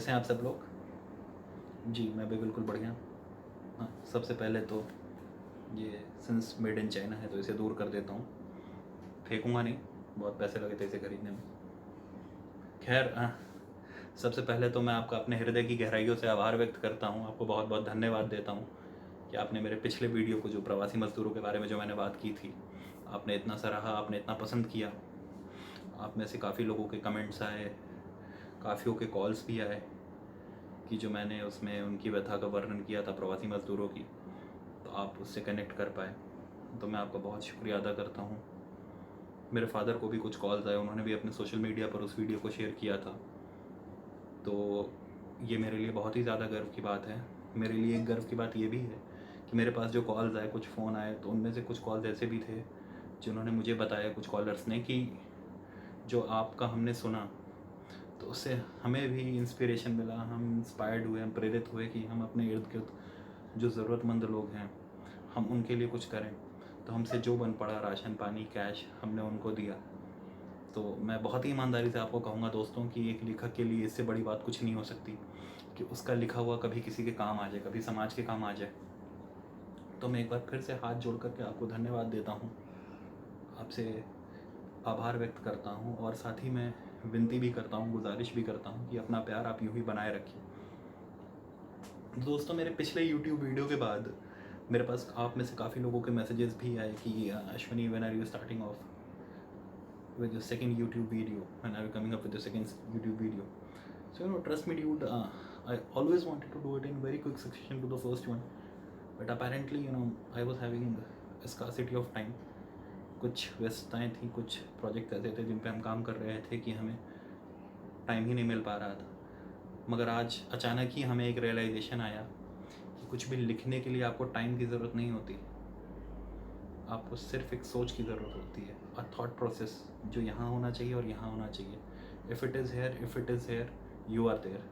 कैसे हैं आप सब लोग? जी, मैं भी बिल्कुल बढ़िया। हाँ, सबसे पहले तो ये सिंस मेड इन चाइना है तो इसे दूर कर देता हूँ। फेंकूँगा नहीं, बहुत पैसे लगे थे इसे खरीदने में। खैर सबसे पहले तो मैं आपका अपने हृदय की गहराइयों से आभार व्यक्त करता हूँ। आपको बहुत बहुत धन्यवाद देता हूँ कि आपने मेरे पिछले वीडियो को, जो प्रवासी मज़दूरों के बारे में जो मैंने बात की थी, आपने इतना सराहा, आपने इतना पसंद किया। आप में से काफ़ी लोगों के कमेंट्स आए, काफ़ियों के कॉल्स भी आए कि जो मैंने उसमें उनकी व्यथा का वर्णन किया था प्रवासी मज़दूरों की, तो आप उससे कनेक्ट कर पाए, तो मैं आपका बहुत शुक्रिया अदा करता हूँ। मेरे फादर को भी कुछ कॉल्स आए, उन्होंने भी अपने सोशल मीडिया पर उस वीडियो को शेयर किया था। तो ये मेरे लिए बहुत ही ज़्यादा गर्व की बात है। मेरे लिए एक गर्व की बात ये भी है कि मेरे पास जो कॉल्स आए, कुछ फ़ोन आए, तो उनमें से कुछ कॉल्स ऐसे भी थे जिन्होंने मुझे बताया, कुछ कॉलर्स ने, कि जो आपका हमने सुना तो उससे हमें भी इंस्पिरेशन मिला, हम इंस्पायर्ड हुए, हम प्रेरित हुए कि हम अपने इर्द गिर्द जो ज़रूरतमंद लोग हैं हम उनके लिए कुछ करें। तो हमसे जो बन पड़ा, राशन पानी कैश, हमने उनको दिया। तो मैं बहुत ही ईमानदारी से आपको कहूँगा दोस्तों कि एक लेखक के लिए इससे बड़ी बात कुछ नहीं हो सकती कि उसका लिखा हुआ कभी किसी के काम आ जाए, कभी समाज के काम आ जाए। तो मैं एक बार फिर से हाथ जोड़ करके आपको धन्यवाद देता हूँ, आपसे आभार व्यक्त करता हूँ, और साथ ही मैं विनती भी करता हूँ, गुजारिश भी करता हूँ कि अपना प्यार आप यूँ ही बनाए रखिए। दोस्तों, मेरे पिछले यूट्यूब वीडियो के बाद मेरे पास आप में से काफ़ी लोगों के मैसेजेस भी आए कि Ashwini, when are you starting off with your second YouTube video, when are you coming up with your second YouTube video? So trust me dude, I always wanted to do it in very quick succession to the first one, but apparently I was having a scarcity of time. कुछ व्यस्तताएं थी, कुछ project ऐसे थे जिन पे हम काम कर रहे थे कि हमें टाइम ही नहीं मिल पा रहा था। मगर आज अचानक ही हमें एक रियलाइजेशन आया कि कुछ भी लिखने के लिए आपको टाइम की ज़रूरत नहीं होती, आपको सिर्फ एक सोच की ज़रूरत होती है, अ थॉट प्रोसेस जो यहाँ होना चाहिए और यहाँ होना चाहिए। If it is here you are there.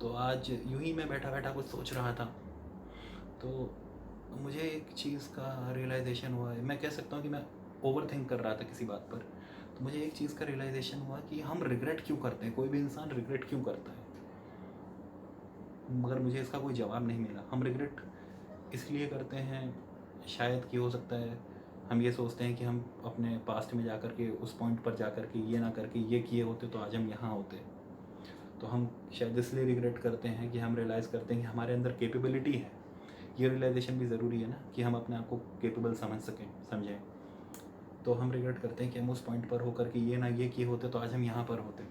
तो आज यूं ही मैं बैठा बैठा कुछ सोच रहा था, तो मुझे एक चीज़ का रियलाइजेशन हुआ है। मैं कह सकता हूँ कि मैं ओवर थिंक कर रहा था किसी बात पर, तो मुझे एक चीज़ का रियलाइजेशन हुआ कि हम रिग्रेट क्यों करते हैं, कोई भी इंसान रिग्रेट क्यों करता है। मगर मुझे इसका कोई जवाब नहीं मिला। हम रिग्रेट इसलिए करते हैं, शायद कि हो सकता है हम ये सोचते हैं कि हम अपने पास्ट में जा कर के, उस पॉइंट पर जा कर के ये ना करके ये किए होते तो आज हम यहाँ होते। तो हम शायद इसलिए रिग्रेट करते हैं कि हम रियलाइज़ करते हैं कि हमारे अंदर कैपेबिलिटी है। ये रियलाइजेशन भी ज़रूरी है ना, कि हम अपने आप को कैपेबल समझें। तो हम रिग्रेट करते हैं कि हम उस पॉइंट पर होकर के ये ना ये किए होते तो आज हम यहाँ पर होते।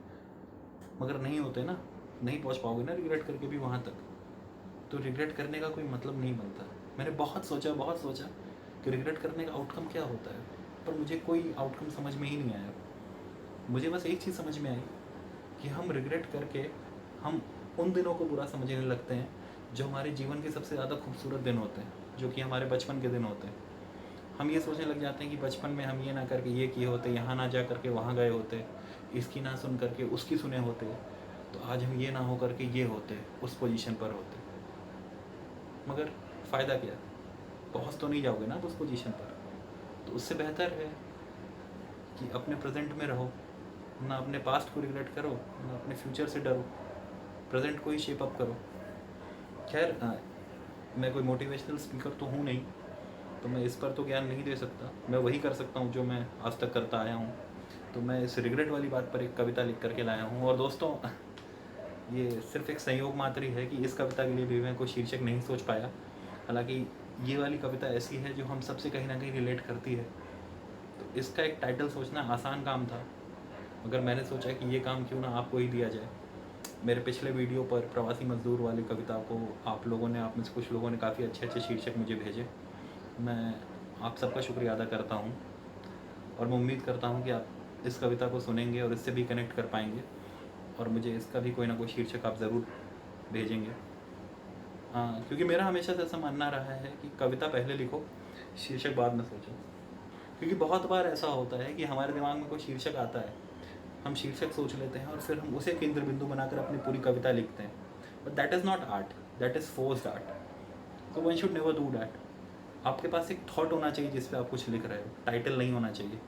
मगर नहीं होते ना, नहीं पहुँच पाओगे ना रिग्रेट करके भी वहाँ तक। तो रिग्रेट करने का कोई मतलब नहीं बनता। मैंने बहुत सोचा कि रिग्रेट करने का आउटकम क्या होता है, पर मुझे कोई आउटकम समझ में ही नहीं आया। मुझे बस एक चीज़ समझ में आई कि हम रिग्रेट करके हम उन दिनों को बुरा समझने लगते हैं जो हमारे जीवन के सबसे ज़्यादा खूबसूरत दिन होते हैं, जो कि हमारे बचपन के दिन होते हैं। हम ये सोचने लग जाते हैं कि बचपन में हम ये ना करके ये किए होते, यहाँ ना जा करके वहाँ गए होते, इसकी ना सुन करके उसकी सुने होते, तो आज हम ये ना हो करके ये होते, उस पोजीशन पर होते। मगर फ़ायदा क्या, पहुँच तो नहीं जाओगे ना आप उस पोजीशन पर। तो उससे बेहतर है कि अपने प्रेजेंट में रहो, ना अपने पास्ट को रिग्रेट करो, ना अपने फ्यूचर से डरो, प्रेजेंट को ही शेप अप करो। खैर, मैं कोई मोटिवेशनल स्पीकर तो हूँ नहीं, तो मैं इस पर तो ज्ञान नहीं दे सकता। मैं वही कर सकता हूँ जो मैं आज तक करता आया हूँ। तो मैं इस रिग्रेट वाली बात पर एक कविता लिख करके लाया हूँ। और दोस्तों, ये सिर्फ एक संयोग मात्र ही है कि इस कविता के लिए भी मैं कोई शीर्षक नहीं सोच पाया। हालांकि ये वाली कविता ऐसी है जो हम सबसे कहीं ना कहीं रिलेट करती है, तो इसका एक टाइटल सोचना आसान काम था, मगर मैंने सोचा कि ये काम क्यों ना आपको ही दिया जाए। मेरे पिछले वीडियो पर प्रवासी मजदूर वाली कविता को आप लोगों ने, आप में से कुछ लोगों ने काफ़ी अच्छे अच्छे शीर्षक मुझे भेजे। मैं आप सबका शुक्रिया अदा करता हूँ, और मैं उम्मीद करता हूँ कि आप इस कविता को सुनेंगे और इससे भी कनेक्ट कर पाएंगे, और मुझे इसका भी कोई ना कोई शीर्षक आप ज़रूर भेजेंगे। क्योंकि मेरा हमेशा से ऐसा मानना रहा है कि कविता पहले लिखो, शीर्षक बाद में सोचो। क्योंकि बहुत बार ऐसा होता है कि हमारे दिमाग में कोई शीर्षक आता है, हम शीर्षक सोच लेते हैं और फिर हम उसे केंद्र बिंदु बनाकर अपनी पूरी कविता लिखते हैं। But that is not art, that is forced art. So one should never do that. आपके पास एक थॉट होना चाहिए जिस पे आप कुछ लिख रहे हो, टाइटल नहीं होना चाहिए।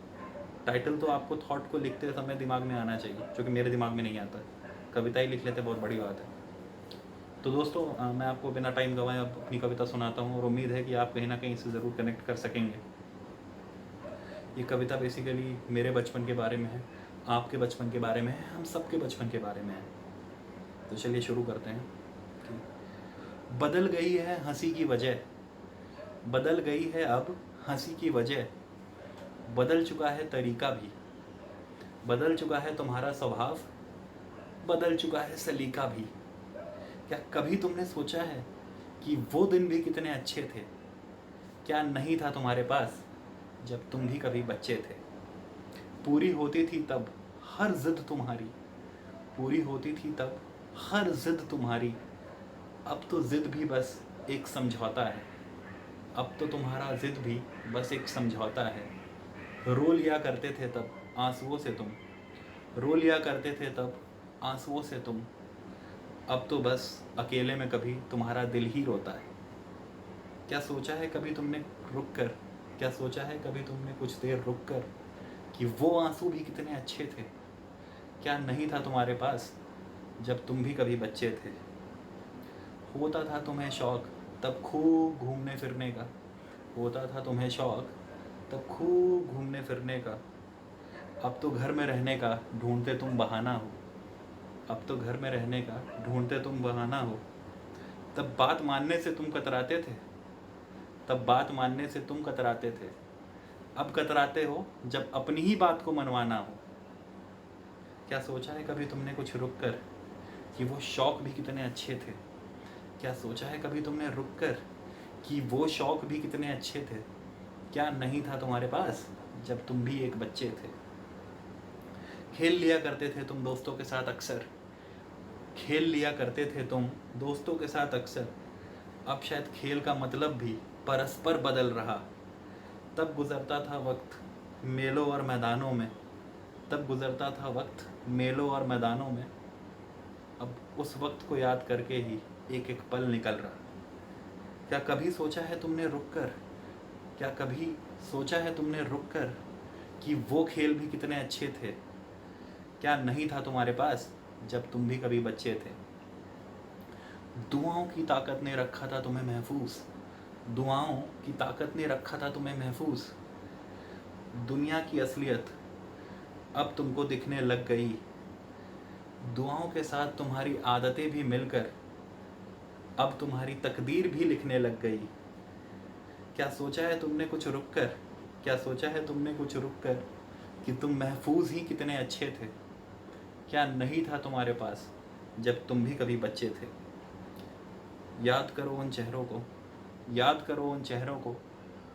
टाइटल तो आपको थॉट को लिखते समय दिमाग में आना चाहिए, जो कि मेरे दिमाग में नहीं आता। कविताएं लिख लेते बहुत बड़ी बात है। तो दोस्तों मैं आपको बिना टाइम गंवाए अब अपनी कविता सुनाता हूँ, और उम्मीद है कि आप कहीं ना कहीं इससे ज़रूर कनेक्ट कर सकेंगे। ये कविता बेसिकली मेरे बचपन के बारे में है, आपके बचपन के बारे में है, हम सबके बचपन के बारे में है। तो चलिए शुरू करते हैं। बदल गई है हंसी की वजह, बदल गई है अब हंसी की वजह, बदल चुका है तरीका भी, बदल चुका है तुम्हारा स्वभाव, बदल चुका है सलीका भी। क्या कभी तुमने सोचा है कि वो दिन भी कितने अच्छे थे? क्या नहीं था तुम्हारे पास जब तुम भी कभी बच्चे थे? पूरी होती थी तब हर जिद तुम्हारी, पूरी होती थी तब हर जिद तुम्हारी, अब तो जिद भी बस एक समझौता है, अब तो तुम्हारा जिद भी बस एक समझौता है। रो लिया करते थे तब आंसुओं से तुम, रो लिया करते थे तब आंसुओं से तुम, अब तो बस अकेले में कभी तुम्हारा दिल ही रोता है। क्या सोचा है कभी तुमने रुक कर, क्या सोचा है कभी तुमने कुछ देर रुक कर कि वो आंसू भी कितने अच्छे थे? क्या नहीं था तुम्हारे पास जब तुम भी कभी बच्चे थे? होता था तुम्हें शौक़ तब खूब घूमने फिरने का, होता था तुम्हें शौक़ तब खूब घूमने फिरने का, अब तो घर में रहने का ढूंढते तुम बहाना हो, अब तो घर में रहने का ढूंढते तुम बहाना हो। तब बात मानने से तुम कतराते थे, तब बात मानने से तुम कतराते थे, अब कतराते हो जब अपनी ही बात को मनवाना हो। क्या सोचा है कभी तुमने कुछ रुक कर कि वो शौक़ भी कितने अच्छे थे? क्या सोचा है कभी तुमने रुक कर कि वो शौक़ भी कितने अच्छे थे? क्या नहीं था तुम्हारे पास जब तुम भी एक बच्चे थे? खेल लिया करते थे तुम दोस्तों के साथ अक्सर, खेल लिया करते थे तुम दोस्तों के साथ अक्सर, अब शायद खेल का मतलब भी परस्पर बदल रहा। तब गुज़रता था वक्त मेलों और मैदानों में, तब गुज़रता था वक्त मेलों और मैदानों में, अब उस वक्त को याद करके ही एक एक पल निकल रहा। क्या कभी सोचा है तुमने रुक कर, क्या कभी सोचा है तुमने रुक कर कि वो खेल भी कितने अच्छे थे? क्या नहीं था तुम्हारे पास जब तुम भी कभी बच्चे थे? दुआओं की ताकत ने रखा था तुम्हें महफूज, दुआओं की ताकत ने रखा था तुम्हें महफूज। दुनिया की असलियत अब तुमको दिखने लग गई, दुआओं के साथ तुम्हारी आदतें भी मिलकर अब तुम्हारी तकदीर भी लिखने लग गई। क्या सोचा है तुमने कुछ रुक कर, क्या सोचा है तुमने कुछ रुक कर कि तुम महफूज ही कितने अच्छे थे? क्या नहीं था तुम्हारे पास जब तुम भी कभी बच्चे थे? याद करो उन चेहरों को, याद करो उन चेहरों को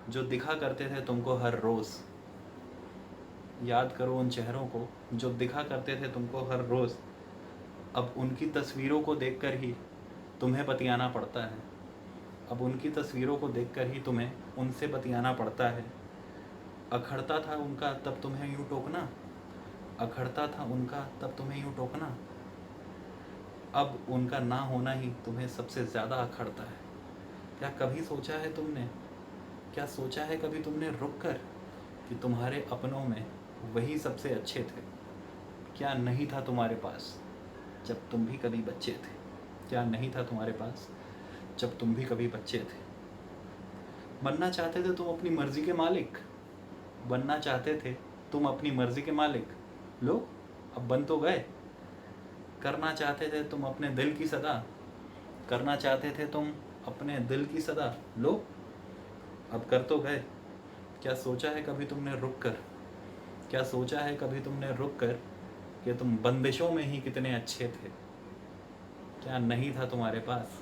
जो दिखा करते थे तुमको हर रोज़, याद करो उन चेहरों को जो दिखा करते थे तुमको हर रोज़। अब उनकी तस्वीरों को देखकर ही तुम्हें बतियाना पड़ता है, अब उनकी तस्वीरों को देखकर ही तुम्हें उनसे बतियाना पड़ता है। अखड़ता था उनका तब तुम्हें यूँ टोकना, अखड़ता था उनका तब तुम्हें यूँ टोकना, अब उनका ना होना ही तुम्हें सबसे ज़्यादा अखड़ता है। क्या कभी सोचा है तुमने, क्या सोचा है कभी तुमने रुक कर कि तुम्हारे अपनों में वही सबसे अच्छे थे? क्या नहीं था तुम्हारे पास जब तुम भी कभी बच्चे थे? क्या नहीं था तुम्हारे पास जब तुम भी कभी बच्चे थे? बनना चाहते थे तुम अपनी मर्ज़ी के मालिक, बनना चाहते थे तुम अपनी मर्ज़ी के मालिक, लो अब बन तो गए। करना चाहते थे तुम अपने दिल की सदा, करना चाहते थे तुम अपने दिल की सदा, लो अब कर तो गए। क्या सोचा है कभी तुमने रुक कर, क्या सोचा है कभी तुमने रुक कर कि तुम बंदिशों में ही कितने अच्छे थे? क्या नहीं था तुम्हारे पास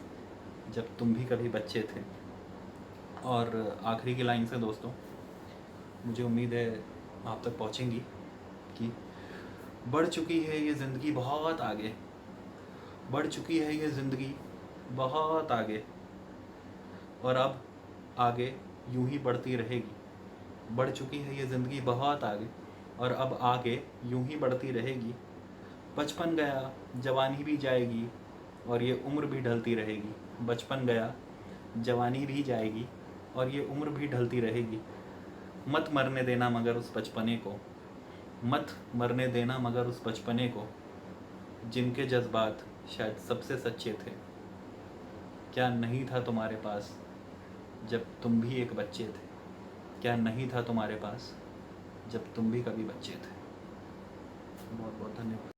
जब तुम भी कभी बच्चे थे? और आखिरी की लाइन से दोस्तों, मुझे उम्मीद है आप तक पहुंचेंगी कि बढ़ चुकी है ये ज़िंदगी बहुत आगे, बढ़ चुकी है ये ज़िंदगी बहुत आगे, और अब आगे यूं ही बढ़ती रहेगी। बढ़ चुकी है ये ज़िंदगी बहुत आगे, और अब आगे यूं ही बढ़ती रहेगी। बचपन गया जवानी भी जाएगी, और ये उम्र भी ढलती रहेगी। बचपन गया जवानी भी जाएगी, और ये उम्र भी ढलती रहेगी। मत मरने देना मगर उस बचपने को, मत मरने देना मगर उस बचपने को, जिनके जज्बात शायद सबसे सच्चे थे। क्या नहीं था तुम्हारे पास जब तुम भी एक बच्चे थे? क्या नहीं था तुम्हारे पास जब तुम भी कभी बच्चे थे? बहुत बहुत धन्यवाद।